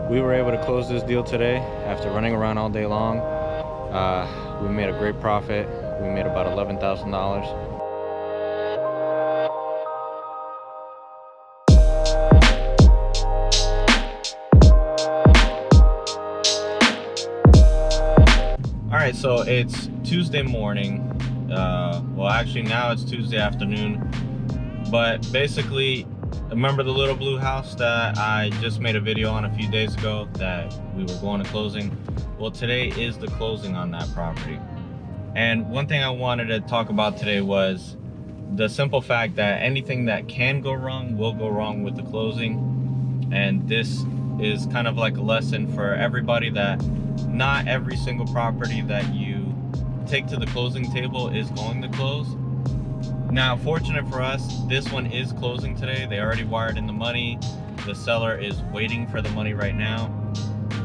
we were able to close this deal today after running around all day long. We made a great profit. We made about $11,000. All right, so it's Tuesday morning. Well, actually now it's Tuesday afternoon. But basically, remember the little blue house that I just made a video on a few days ago that we were going to closing? Well, today is the closing on that property. And one thing I wanted to talk about today was the simple fact that anything that can go wrong will go wrong with the closing. And this is kind of like a lesson for everybody that not every single property that you take to the closing table is going to close. Now, fortunate for us, this one is closing today. They already wired in the money. The seller is waiting for the money right now.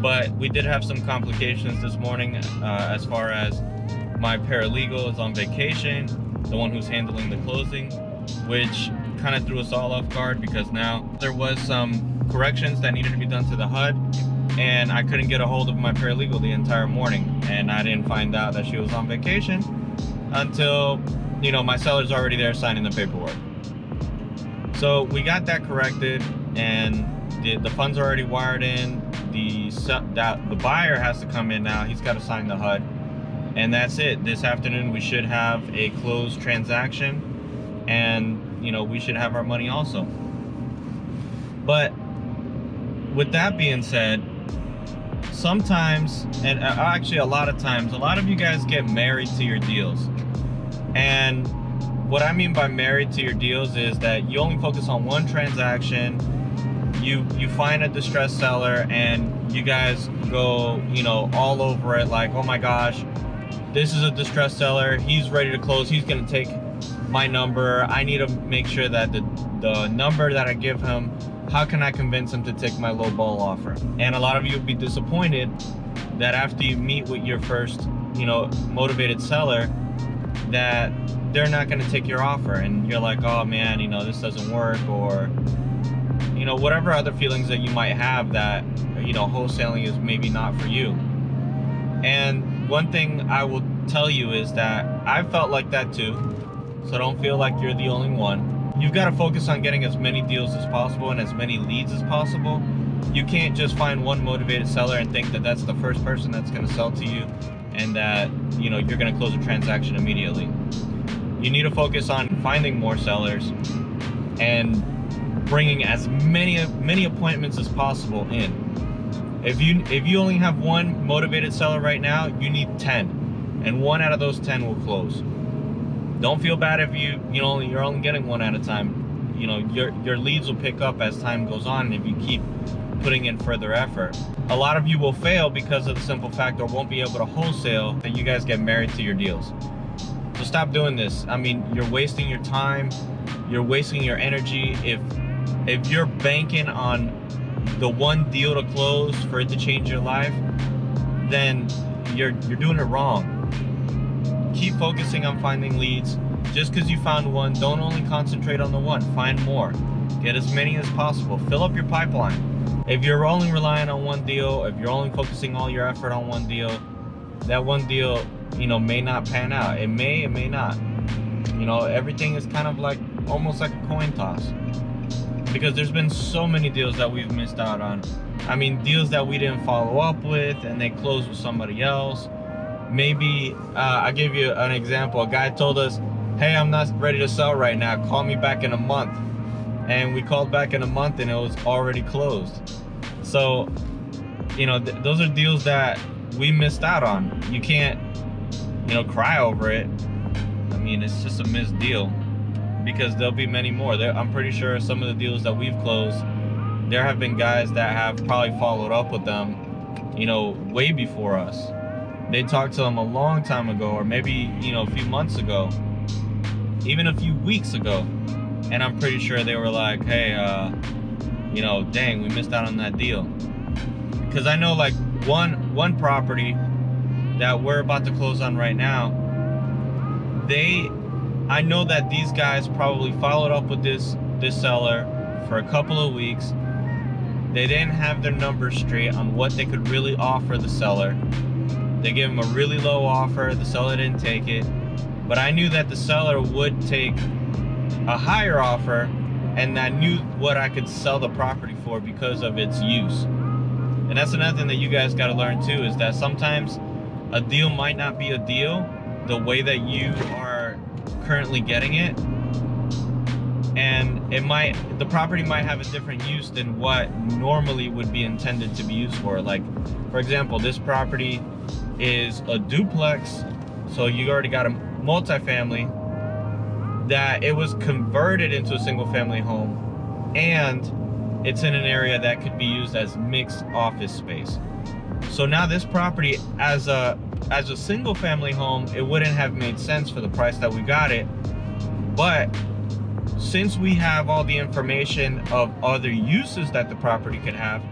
But we did have some complications this morning as far as my paralegal is on vacation, the one who's handling the closing, which kind of threw us all off guard because now there was some corrections that needed to be done to the HUD, and I couldn't get a hold of my paralegal the entire morning, and I didn't find out that she was on vacation until, you know, my seller's already there signing the paperwork. So we got that corrected, and the funds are already wired in. The buyer has to come in now. He's got to sign the HUD, and that's it. This afternoon we should have a closed transaction, and you know, we should have our money also. But with that being said, sometimes, and actually a lot of times, a lot of you guys get married to your deals. And what I mean by married to your deals is that you only focus on one transaction. You find a distressed seller and you guys go, you know, all over it like, oh my gosh, this is a distressed seller. He's ready to close. He's going to take my number. I need to make sure that the number that I give him, how can I convince him to take my low ball offer? And a lot of you will be disappointed that after you meet with your first, you know, motivated seller, that they're not going to take your offer, and you're like, oh man, you know, this doesn't work, or you know, whatever other feelings that you might have that, you know, wholesaling is maybe not for you. And one thing I will tell you is that I felt like that too, so don't feel like you're the only one. You've got to focus on getting as many deals as possible and as many leads as possible. You can't just find one motivated seller and think that that's the first person that's going to sell to you and that, you know, you're going to close a transaction immediately. You need to focus on finding more sellers and bringing as many appointments as possible in. If you only have one motivated seller right now, you need 10, and 1 out of those 10 will close. Don't feel bad if you're only getting 1 at a time. You know, your leads will pick up as time goes on, and if you keep putting in further effort. A lot of you will fail because of the simple fact or won't be able to wholesale that you guys get married to your deals. So stop doing this. I mean, you're wasting your time, you're wasting your energy. If you're banking on the one deal to close for it to change your life, then you're doing it wrong. Keep focusing on finding leads. Just because you found one, don't only concentrate on the one, find more. Get as many as possible. Fill up your pipeline. If you're only relying on one deal, if you're only focusing all your effort on one deal, that one deal, you know, may not pan out. It may not. You know, everything is kind of like almost like a coin toss, because there's been so many deals that we've missed out on. I mean, deals that we didn't follow up with and they closed with somebody else. Maybe I'll give you an example. A guy told us, hey, I'm not ready to sell right now, call me back in a month. And we called back in a month and it was already closed. So, you know, those are deals that we missed out on. You can't, you know, cry over it. I mean, it's just a missed deal, because there'll be many more. I'm pretty sure some of the deals that we've closed, there have been guys that have probably followed up with them, you know, way before us. They talked to them a long time ago, or maybe, you know, a few months ago, even a few weeks ago. And I'm pretty sure they were like, hey, you know, dang, we missed out on that deal. Because I know like one property that we're about to close on right now, I know that these guys probably followed up with this seller for a couple of weeks. They didn't have their numbers straight on what they could really offer the seller. They gave him a really low offer. The seller didn't take it. But I knew that the seller would take a higher offer, and I knew what I could sell the property for because of its use. And that's another thing that you guys got to learn too, is that sometimes a deal might not be a deal the way that you are currently getting it, and the property might have a different use than what normally would be intended to be used for. Like, for example, this property is a duplex, so you already got a multifamily, that it was converted into a single family home, and it's in an area that could be used as mixed office space. So now this property as a single family home, it wouldn't have made sense for the price that we got it. But since we have all the information of other uses that the property could have,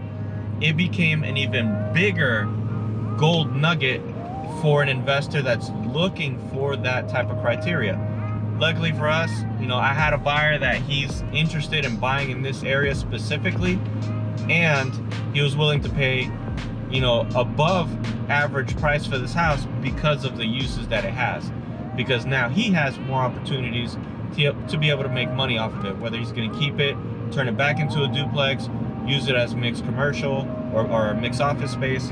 it became an even bigger gold nugget for an investor that's looking for that type of criteria. Luckily for us, you know, I had a buyer that he's interested in buying in this area specifically, and he was willing to pay, you know, above average price for this house because of the uses that it has. Because now he has more opportunities to be able to make money off of it, whether he's going to keep it, turn it back into a duplex, use it as mixed commercial or mixed office space.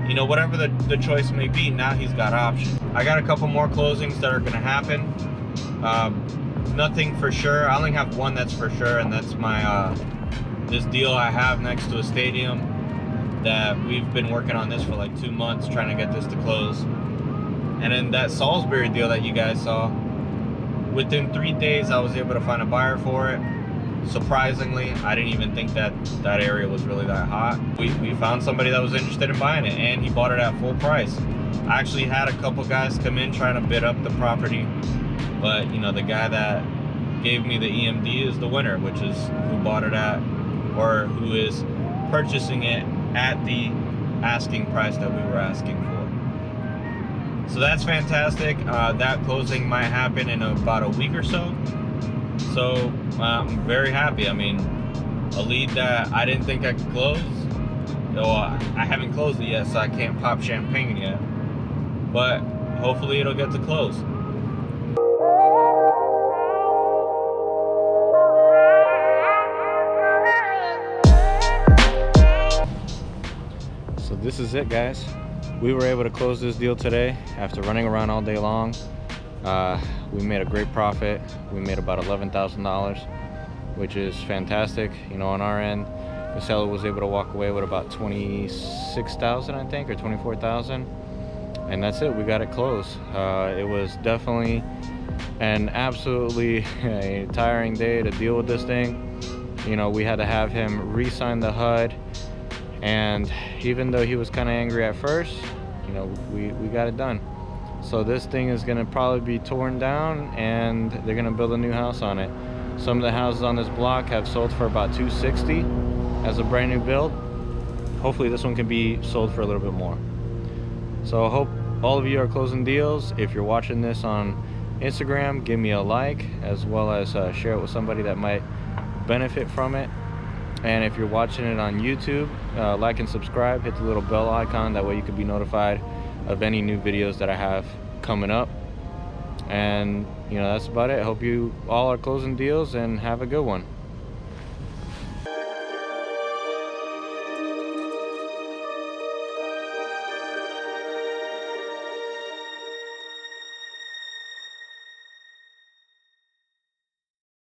You know, whatever the choice may be, now he's got options. I got a couple more closings that are going to happen. Nothing for sure. I only have one that's for sure, and that's my this deal I have next to a stadium that we've been working on this for like 2 months, trying to get this to close. And then that Salisbury deal that you guys saw, within 3 days I was able to find a buyer for it. Surprisingly, I didn't even think that area was really that hot. We found somebody that was interested in buying it, and he bought it at full price. I actually had a couple guys come in trying to bid up the property, but you know, the guy that gave me the EMD is the winner, which is who bought it at, or who is purchasing it at the asking price that we were asking for. So that's fantastic. That closing might happen in about a week or so. So I'm very happy. I mean, a lead that I didn't think I could close. Though I haven't closed it yet, so I can't pop champagne yet. But hopefully it'll get to close. So this is it, guys. We were able to close this deal today after running around all day long. We made a great profit. We made about $11,000, which is fantastic. You know, on our end, the seller was able to walk away with about $26,000, I think, or $24,000, and that's it. We got it closed. It was definitely an absolutely tiring day to deal with this thing. You know, we had to have him re-sign the HUD, and even though he was kind of angry at first, you know, we got it done. So this thing is going to probably be torn down, and they're going to build a new house on it. Some of the houses on this block have sold for about $260 as a brand new build. Hopefully this one can be sold for a little bit more. So I hope all of you are closing deals. If you're watching this on Instagram, give me a like, as well as share it with somebody that might benefit from it. And if you're watching it on YouTube, like and subscribe, hit the little bell icon, that way you can be notified of any new videos that I have coming up. And you know, that's about it. I hope you all are closing deals, and have a good one.